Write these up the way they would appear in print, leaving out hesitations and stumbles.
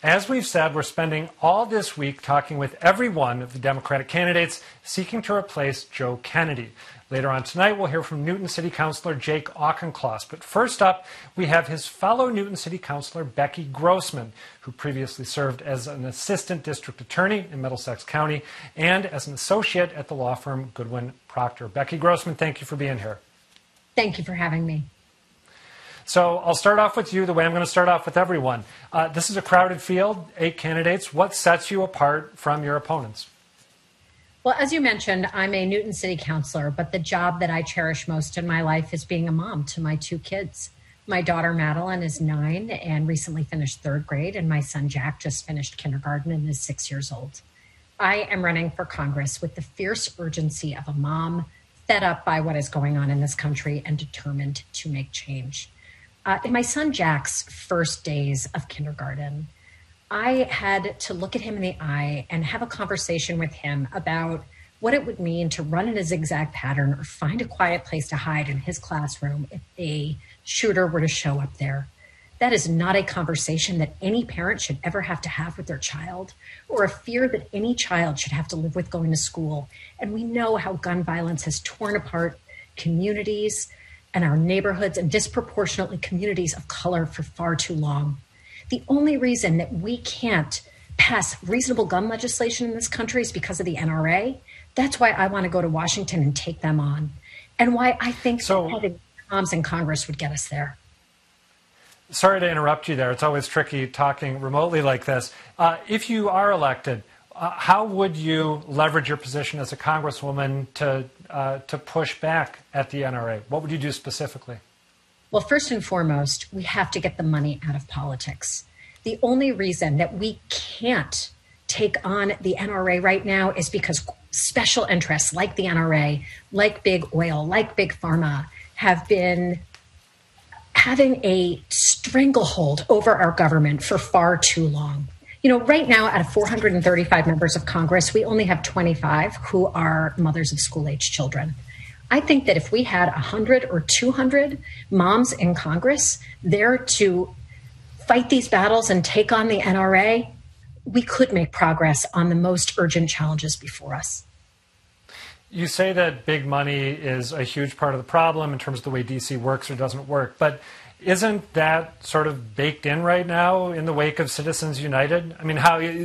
As we've said, we're spending all this week talking with every one of the Democratic candidates seeking to replace Joe Kennedy. Later on tonight, we'll hear from Newton City Councilor Jake Auchincloss. But first up, we have his fellow Newton City Councilor Becky Grossman, who previously served as an assistant district attorney in Middlesex County and as an associate at the law firm Goodwin Proctor. Becky Grossman, thank you for being here. Thank you for having me. So I'll start off with you the way I'm going to start off with everyone. This is a crowded field, 8 candidates. What sets you apart from your opponents? Well, as you mentioned, I'm a Newton City Councilor, but the job that I cherish most in my life is being a mom to my 2 kids. My daughter Madeline is 9 and recently finished 3rd grade, and my son Jack just finished kindergarten and is 6 years old. I am running for Congress with the fierce urgency of a mom fed up by what is going on in this country and determined to make change. In my son Jack's first days of kindergarten, I had to look at him in the eye and have a conversation with him about what it would mean to run in a zigzag pattern or find a quiet place to hide in his classroom if a shooter were to show up there. That is not a conversation that any parent should ever have to have with their child, or a fear that any child should have to live with going to school. And we know how gun violence has torn apart communities and our neighborhoods and disproportionately communities of color for far too long. The only reason that we can't pass reasonable gun legislation in this country is because of the NRA. That's why I want to go to Washington and take them on, and why I think having moms in Congress would get us there. Sorry to interrupt you there. It's always tricky talking remotely like this. If you are elected, how would you leverage your position as a congresswoman to push back at the NRA? What would you do specifically? Well, first and foremost, we have to get the money out of politics. The only reason that we can't take on the NRA right now is because special interests like the NRA, like big oil, like big pharma, have been having a stranglehold over our government for far too long. You know, right now, out of 435 members of Congress, we only have 25 who are mothers of school-age children. I think that if we had 100 or 200 moms in Congress there to fight these battles and take on the NRA, we could make progress on the most urgent challenges before us. You say that big money is a huge part of the problem in terms of the way D.C. works or doesn't work, but isn't that sort of baked in right now in the wake of Citizens United? I mean,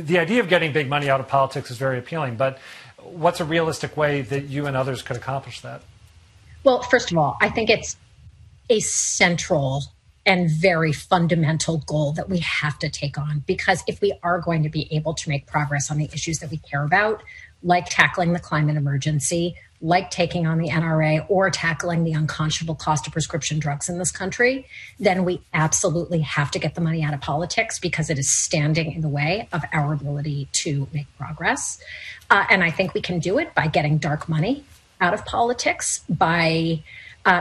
the idea of getting big money out of politics is very appealing, but what's a realistic way that you and others could accomplish that? Well, first of all, I think it's a central and very fundamental goal that we have to take on, because if we are going to be able to make progress on the issues that we care about, like tackling the climate emergency, like taking on the NRA, or tackling the unconscionable cost of prescription drugs in this country, then we absolutely have to get the money out of politics, because it is standing in the way of our ability to make progress. And I think we can do it by getting dark money out of politics, by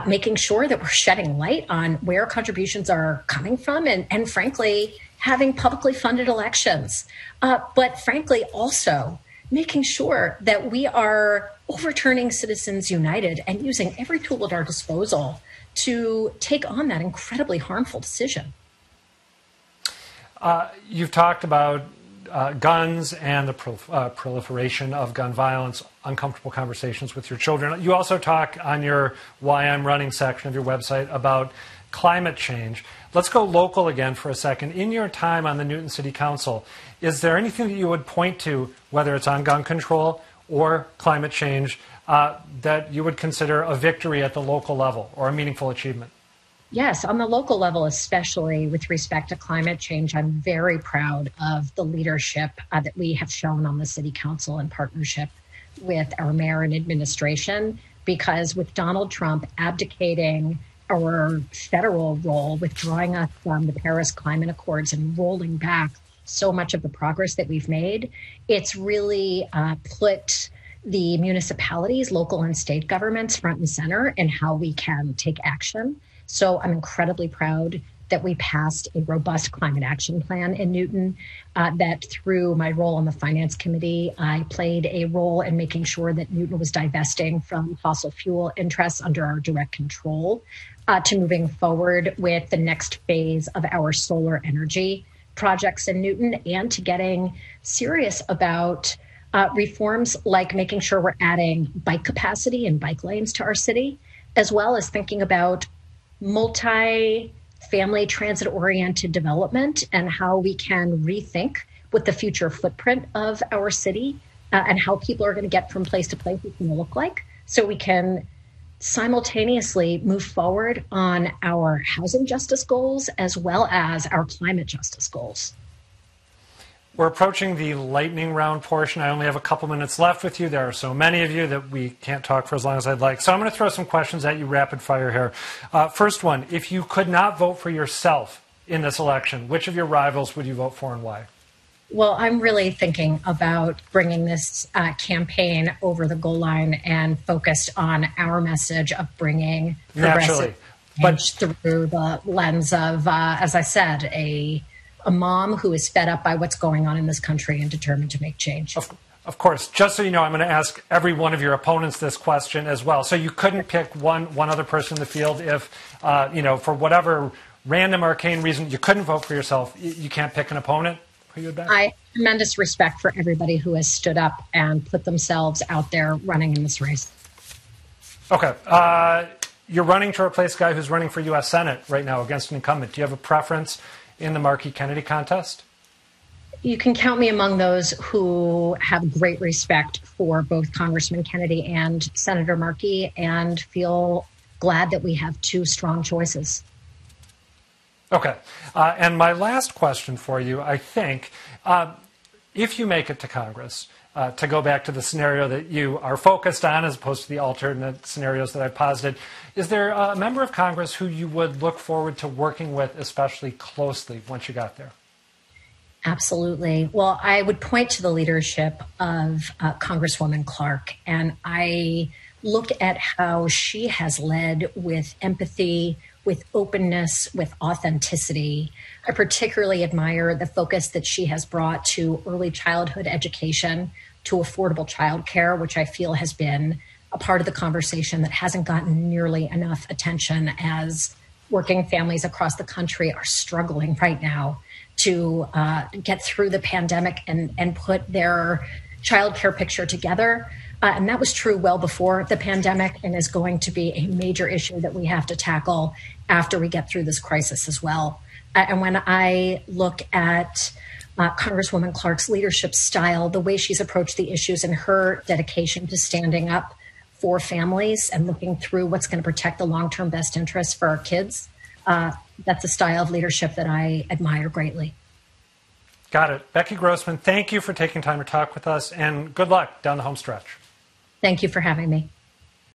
making sure that we're shedding light on where contributions are coming from, and frankly, having publicly funded elections. But frankly, also making sure that we are overturning Citizens United and using every tool at our disposal to take on that incredibly harmful decision. You've talked about guns and the proliferation of gun violence, uncomfortable conversations with your children. You also talk on your Why I'm Running section of your website about climate change. Let's go local again for a second. In your time on the Newton City Council, is there anything that you would point to, whether it's on gun control or climate change, that you would consider a victory at the local level or a meaningful achievement? Yes, on the local level, especially with respect to climate change, I'm very proud of the leadership that we have shown on the City Council in partnership with our mayor and administration, because with Donald Trump abdicating our federal role, withdrawing us from the Paris Climate Accords and rolling back so much of the progress that we've made, it's really put the municipalities, local and state governments front and center in how we can take action. So I'm incredibly proud that we passed a robust climate action plan in Newton, that through my role on the Finance Committee, I played a role in making sure that Newton was divesting from fossil fuel interests under our direct control, to moving forward with the next phase of our solar energy projects in Newton and to getting serious about reforms like making sure we're adding bike capacity and bike lanes to our city, as well as thinking about multi-family transit-oriented development and how we can rethink what the future footprint of our city and how people are going to get from place to place is going to look like, so we can simultaneously move forward on our housing justice goals as well as our climate justice goals. We're approaching the lightning round portion. I only have a couple minutes left with you. There are so many of you that we can't talk for as long as I'd like. So I'm going to throw some questions at you rapid fire here. First one, if you could not vote for yourself in this election, which of your rivals would you vote for and why? Well, I'm really thinking about bringing this campaign over the goal line and focused on our message of bringing progressive change through the lens of, as I said, a mom who is fed up by what's going on in this country and determined to make change. Of course. Just so you know, I'm going to ask every one of your opponents this question as well. So you couldn't pick one other person in the field if, for whatever random arcane reason, you couldn't vote for yourself. You can't pick an opponent? I have tremendous respect for everybody who has stood up and put themselves out there running in this race. Okay. You're running to replace a guy who's running for U.S. Senate right now against an incumbent. Do you have a preference in the Markey-Kennedy contest? You can count me among those who have great respect for both Congressman Kennedy and Senator Markey and feel glad that we have two strong choices. Okay. And my last question for you, I think, if you make it to Congress, to go back to the scenario that you are focused on as opposed to the alternate scenarios that I've posited, is there a member of Congress who you would look forward to working with especially closely once you got there? Absolutely. Well, I would point to the leadership of Congresswoman Clark, and I look at how she has led with empathy, with openness, with authenticity. I particularly admire the focus that she has brought to early childhood education, to affordable childcare, which I feel has been a part of the conversation that hasn't gotten nearly enough attention as working families across the country are struggling right now to get through the pandemic and put their childcare picture together. And that was true well before the pandemic and is going to be a major issue that we have to tackle after we get through this crisis as well. And when I look at Congresswoman Clark's leadership style, the way she's approached the issues and her dedication to standing up for families and looking through what's going to protect the long-term best interests for our kids, that's a style of leadership that I admire greatly. Got it. Becky Grossman, thank you for taking time to talk with us, and good luck down the home stretch. Thank you for having me.